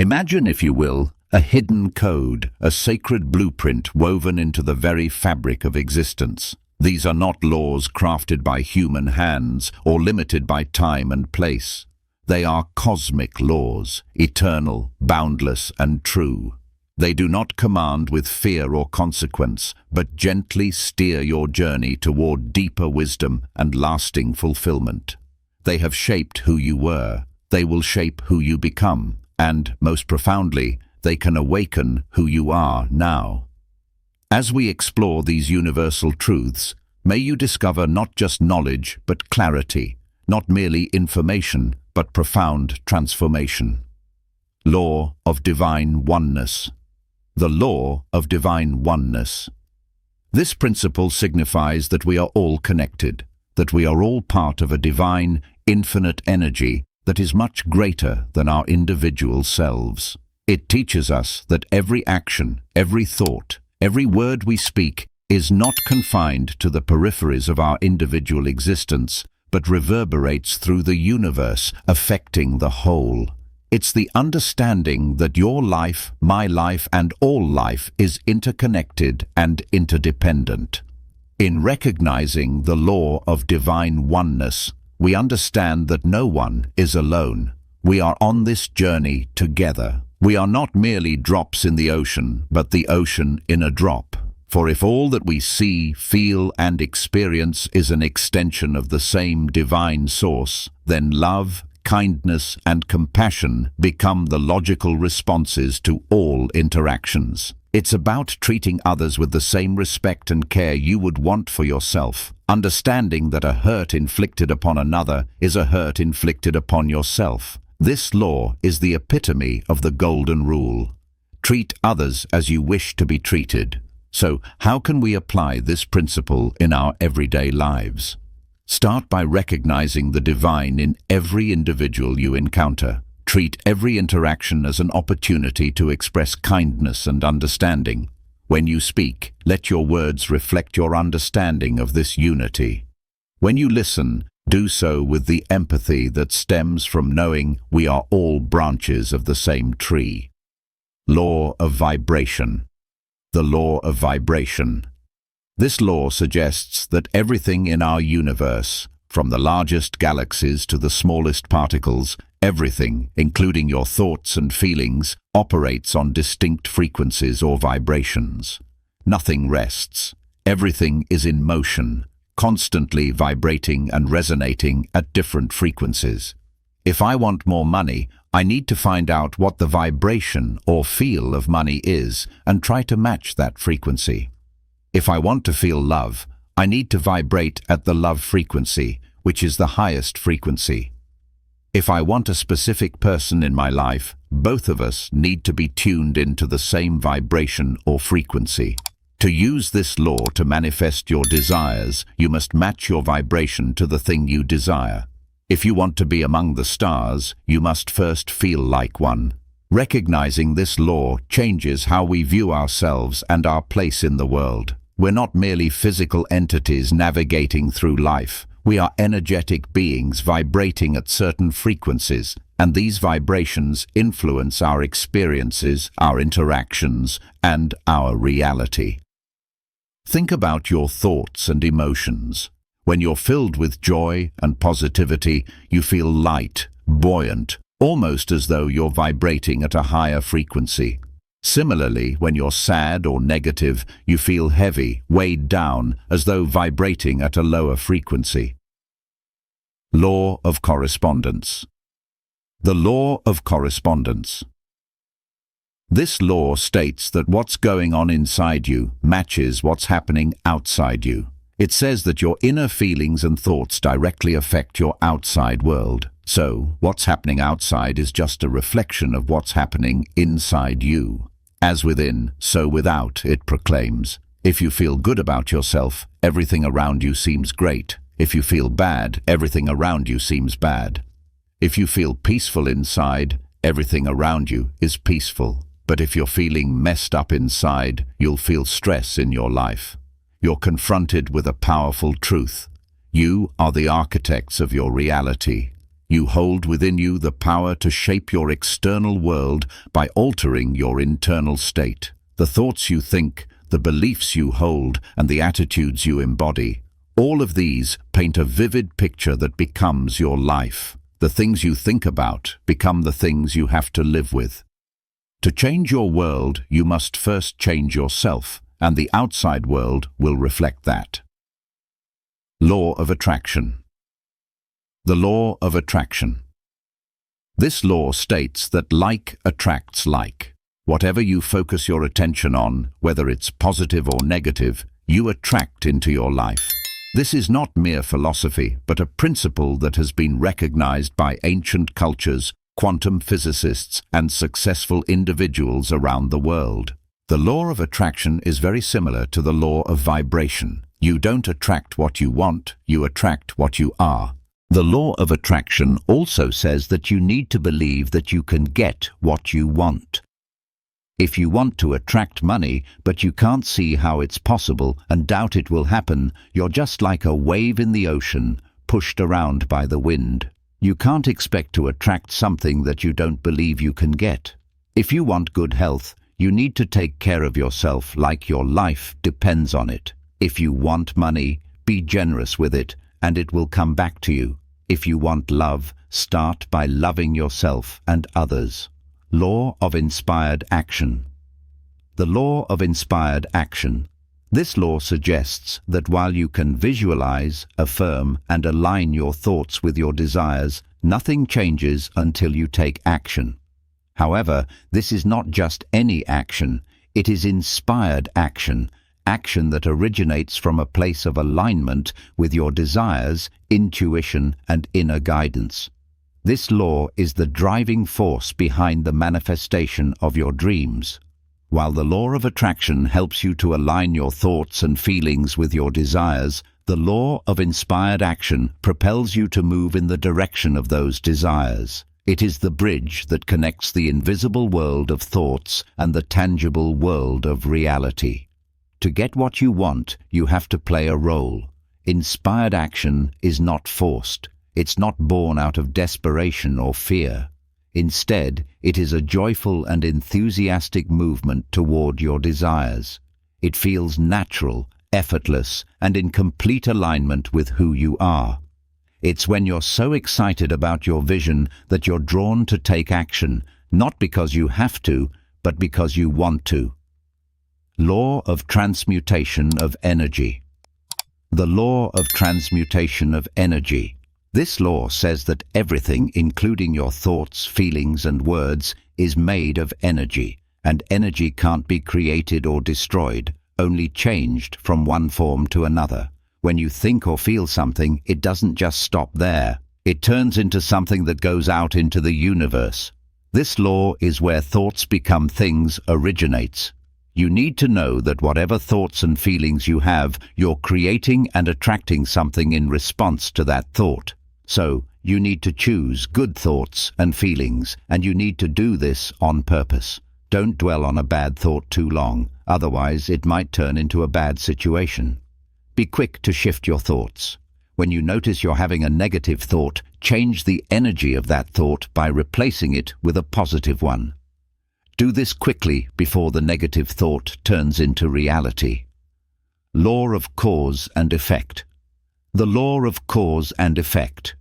Imagine, if you will, a hidden code, a sacred blueprint woven into the very fabric of existence. These are not laws crafted by human hands or limited by time and place. They are cosmic laws, eternal, boundless, and true. They do not command with fear or consequence, but gently steer your journey toward deeper wisdom and lasting fulfillment. They have shaped who you were. They will shape who you become. And, most profoundly, they can awaken who you are now. As we explore these universal truths, may you discover not just knowledge, but clarity, not merely information, but profound transformation. Law of Divine Oneness. The law of divine oneness. This principle signifies that we are all connected, that we are all part of a divine, infinite energy that is much greater than our individual selves. It teaches us that every action, every thought, every word we speak is not confined to the peripheries of our individual existence, but reverberates through the universe, affecting the whole. It's the understanding that your life, my life, and all life is interconnected and interdependent. In recognizing the law of divine oneness, we understand that no one is alone. We are on this journey together. We are not merely drops in the ocean, but the ocean in a drop. For if all that we see, feel, and experience is an extension of the same divine source, then love, kindness, and compassion become the logical responses to all interactions. It's about treating others with the same respect and care you would want for yourself, understanding that a hurt inflicted upon another is a hurt inflicted upon yourself. This law is the epitome of the golden rule. Treat others as you wish to be treated. So, how can we apply this principle in our everyday lives? Start by recognizing the divine in every individual you encounter. Treat every interaction as an opportunity to express kindness and understanding. When you speak, let your words reflect your understanding of this unity. When you listen, do so with the empathy that stems from knowing we are all branches of the same tree. Law of Vibration. The law of vibration. This law suggests that everything in our universe, from the largest galaxies to the smallest particles, everything, including your thoughts and feelings, operates on distinct frequencies or vibrations. Nothing rests. Everything is in motion, constantly vibrating and resonating at different frequencies. If I want more money, I need to find out what the vibration or feel of money is and try to match that frequency. If I want to feel love, I need to vibrate at the love frequency, which is the highest frequency. If I want a specific person in my life, both of us need to be tuned into the same vibration or frequency. To use this law to manifest your desires, you must match your vibration to the thing you desire. If you want to be among the stars, you must first feel like one. Recognizing this law changes how we view ourselves and our place in the world. We're not merely physical entities navigating through life. We are energetic beings vibrating at certain frequencies, and these vibrations influence our experiences, our interactions, and our reality. Think about your thoughts and emotions. When you're filled with joy and positivity, you feel light, buoyant, almost as though you're vibrating at a higher frequency. Similarly, when you're sad or negative, you feel heavy, weighed down, as though vibrating at a lower frequency. Law of Correspondence. The law of correspondence. This law states that what's going on inside you matches what's happening outside you. It says that your inner feelings and thoughts directly affect your outside world. So, what's happening outside is just a reflection of what's happening inside you. As within, so without, it proclaims. If you feel good about yourself, everything around you seems great. If you feel bad, everything around you seems bad. If you feel peaceful inside, everything around you is peaceful. But if you're feeling messed up inside, you'll feel stress in your life. You're confronted with a powerful truth. You are the architects of your reality. You hold within you the power to shape your external world by altering your internal state. The thoughts you think, the beliefs you hold, and the attitudes you embody, all of these paint a vivid picture that becomes your life. The things you think about become the things you have to live with. To change your world, you must first change yourself, and the outside world will reflect that. Law of attraction. The law of attraction. This law states that like attracts like. Whatever you focus your attention on, whether it's positive or negative, you attract into your life. This is not mere philosophy, but a principle that has been recognized by ancient cultures, quantum physicists, and successful individuals around the world. The law of attraction is very similar to the law of vibration. You don't attract what you want, you attract what you are. The law of attraction also says that you need to believe that you can get what you want. If you want to attract money, but you can't see how it's possible and doubt it will happen, you're just like a wave in the ocean, pushed around by the wind. You can't expect to attract something that you don't believe you can get. If you want good health, you need to take care of yourself like your life depends on it. If you want money, be generous with it, and it will come back to you. If you want love, start by loving yourself and others. Law of inspired action. The law of inspired action. This law suggests that while you can visualize, affirm, and align your thoughts with your desires, nothing changes until you take action. However, this is not just any action, it is inspired action. Action that originates from a place of alignment with your desires, intuition, and inner guidance. This law is the driving force behind the manifestation of your dreams. While the law of attraction helps you to align your thoughts and feelings with your desires, the law of inspired action propels you to move in the direction of those desires. It is the bridge that connects the invisible world of thoughts and the tangible world of reality. To get what you want, you have to play a role. Inspired action is not forced. It's not born out of desperation or fear. Instead, it is a joyful and enthusiastic movement toward your desires. It feels natural, effortless, and in complete alignment with who you are. It's when you're so excited about your vision that you're drawn to take action, not because you have to, but because you want to. Law of transmutation of energy. The law of transmutation of energy. This law says that everything, including your thoughts, feelings, and words, is made of energy, and energy can't be created or destroyed, only changed from one form to another. When you think or feel something, it doesn't just stop there. It turns into something that goes out into the universe. This law is where thoughts become things originates. You need to know that whatever thoughts and feelings you have, you're creating and attracting something in response to that thought. So, you need to choose good thoughts and feelings, and you need to do this on purpose. Don't dwell on a bad thought too long, otherwise it might turn into a bad situation. Be quick to shift your thoughts. When you notice you're having a negative thought, change the energy of that thought by replacing it with a positive one. Do this quickly before the negative thought turns into reality. Law of cause and effect. The law of cause and effect.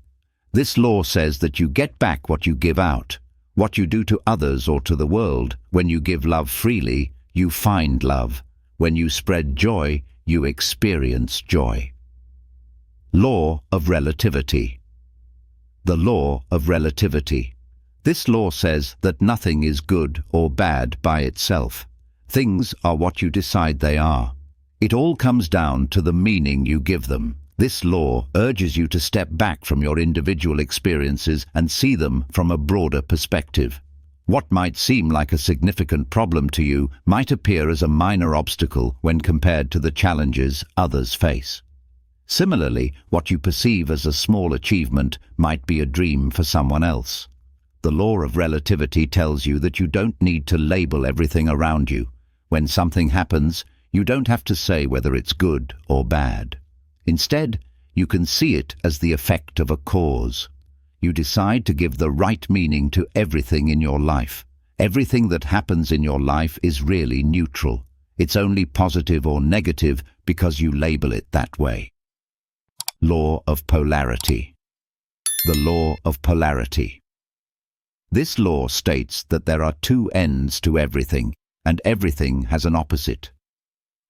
This law says that you get back what you give out. What you do to others or to the world. When you give love freely, you find love. When you spread joy, you experience joy. Law of relativity. The law of relativity. This law says that nothing is good or bad by itself. Things are what you decide they are. It all comes down to the meaning you give them. This law urges you to step back from your individual experiences and see them from a broader perspective. What might seem like a significant problem to you might appear as a minor obstacle when compared to the challenges others face. Similarly, what you perceive as a small achievement might be a dream for someone else. The law of relativity tells you that you don't need to label everything around you. When something happens, you don't have to say whether it's good or bad. Instead, you can see it as the effect of a cause. You decide to give the right meaning to everything in your life. Everything that happens in your life is really neutral. It's only positive or negative because you label it that way. Law of polarity. The law of polarity. This law states that there are two ends to everything, and everything has an opposite.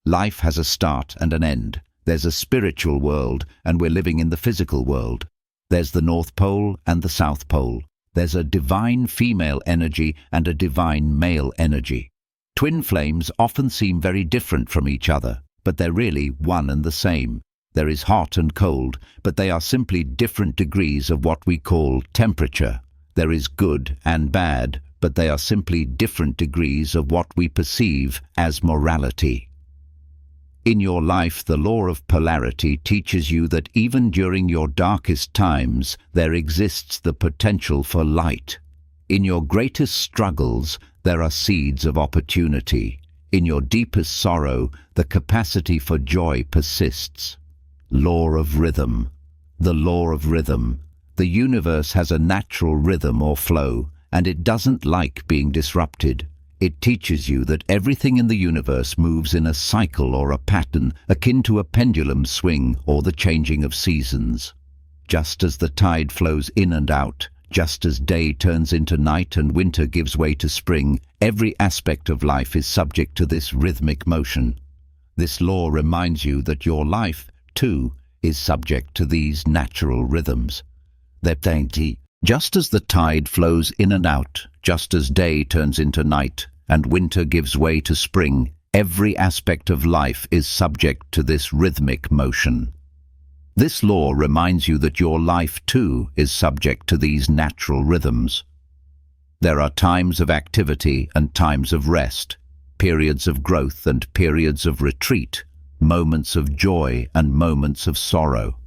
Life has a start and an end. There's a spiritual world, and we're living in the physical world. There's the North Pole and the South Pole. There's a divine female energy and a divine male energy. Twin flames often seem very different from each other, but they're really one and the same. There is hot and cold, but they are simply different degrees of what we call temperature. There is good and bad, but they are simply different degrees of what we perceive as morality. In your life, the law of polarity teaches you that even during your darkest times, there exists the potential for light. In your greatest struggles, there are seeds of opportunity. In your deepest sorrow, the capacity for joy persists. Law of rhythm. The law of rhythm. The universe has a natural rhythm or flow, and it doesn't like being disrupted. It teaches you that everything in the universe moves in a cycle or a pattern akin to a pendulum swing or the changing of seasons. Just as the tide flows in and out, just as day turns into night and winter gives way to spring, every aspect of life is subject to this rhythmic motion. This law reminds you that your life, too, is subject to these natural rhythms. Just as the tide flows in and out, just as day turns into night and winter gives way to spring, every aspect of life is subject to this rhythmic motion. This law reminds you that your life, too, is subject to these natural rhythms. There are times of activity and times of rest, periods of growth and periods of retreat, moments of joy and moments of sorrow.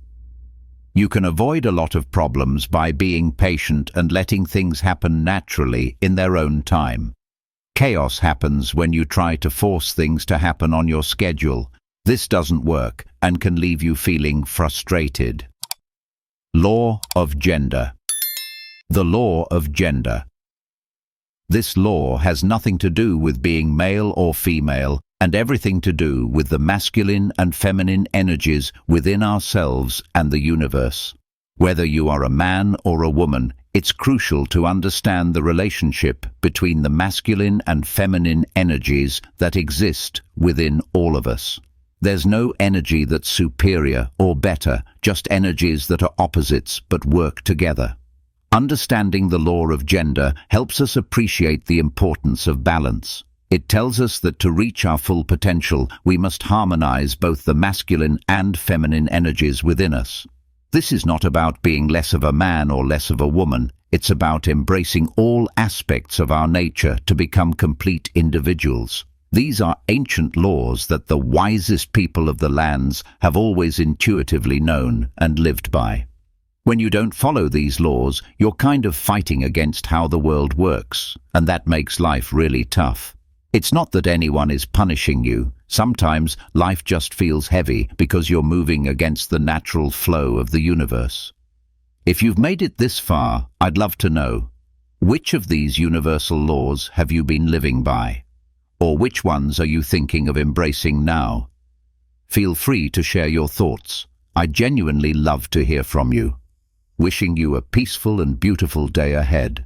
You can avoid a lot of problems by being patient and letting things happen naturally in their own time. Chaos happens when you try to force things to happen on your schedule. This doesn't work and can leave you feeling frustrated. Law of gender. The law of gender. This law has nothing to do with being male or female, and everything to do with the masculine and feminine energies within ourselves and the universe. Whether you are a man or a woman, it's crucial to understand the relationship between the masculine and feminine energies that exist within all of us. There's no energy that's superior or better, just energies that are opposites but work together. Understanding the law of gender helps us appreciate the importance of balance. It tells us that to reach our full potential, we must harmonize both the masculine and feminine energies within us. This is not about being less of a man or less of a woman. It's about embracing all aspects of our nature to become complete individuals. These are ancient laws that the wisest people of the lands have always intuitively known and lived by. When you don't follow these laws, you're kind of fighting against how the world works, and that makes life really tough. It's not that anyone is punishing you. Sometimes life just feels heavy because you're moving against the natural flow of the universe. If you've made it this far, I'd love to know, which of these universal laws have you been living by? Or which ones are you thinking of embracing now? Feel free to share your thoughts. I genuinely love to hear from you. Wishing you a peaceful and beautiful day ahead.